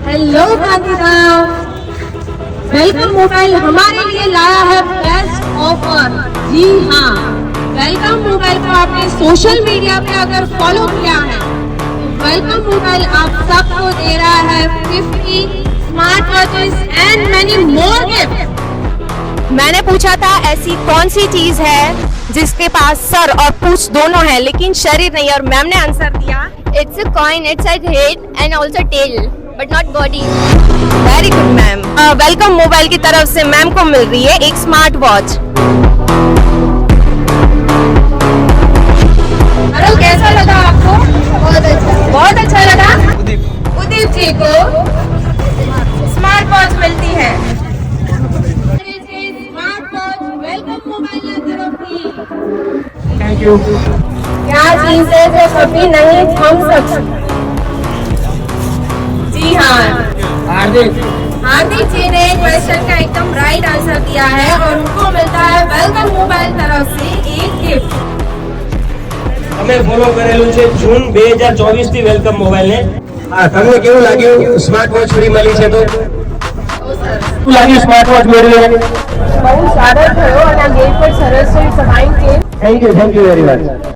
Hello Gandhidham, welcome mobile हमारे लिए लाया है बेस्ट ऑफर। जी हाँ, वेलकम मोबाइल को आपने सोशल मीडिया पे अगर फॉलो किया है तो वेलकम मोबाइल आप सबको दे रहा है 50 smart watches and many more gift. मैंने पूछा था ऐसी कौन सी चीज है जिसके पास सर और पूंछ दोनों है लेकिन शरीर नहीं, और मैम ने आंसर दिया It's a coin, it's a head and also tail, but not body. Very good ma'am. Welcome mobile की तरफ से मैम को मिल रही है एक स्मार्ट वॉच। अरुण, कैसा लगा आपको? बहुत अच्छा लगा। उदीप जी को स्मार्ट वॉच मिलती है। स्मार्ट वॉच वेलकम मोबाइल की तरफ से। Thank you. क्या चीज है जो कभी नहीं थम सकती? जी हाँ, हार्दिक। हार्दिक जी ने क्वेश्चन का एकदम राइट आंसर दिया है और उनको मिलता है वेलकम मोबाइल तरफ से एक गिफ्ट। તમે ફોલો કરેલું છે જૂન 2024 થી વેલકમ મોબાઈલ ને। હા, તમને કેવું લાગ્યું સ્માર્ટ વોચ ફ્રી મળી છે તો? શું લાગ્યું સ્માર્ટ વોચ મેળવીને? બહુ સારો થયો અને આ ગેમ પર સરસ સમાઈન છે। Thank you very much.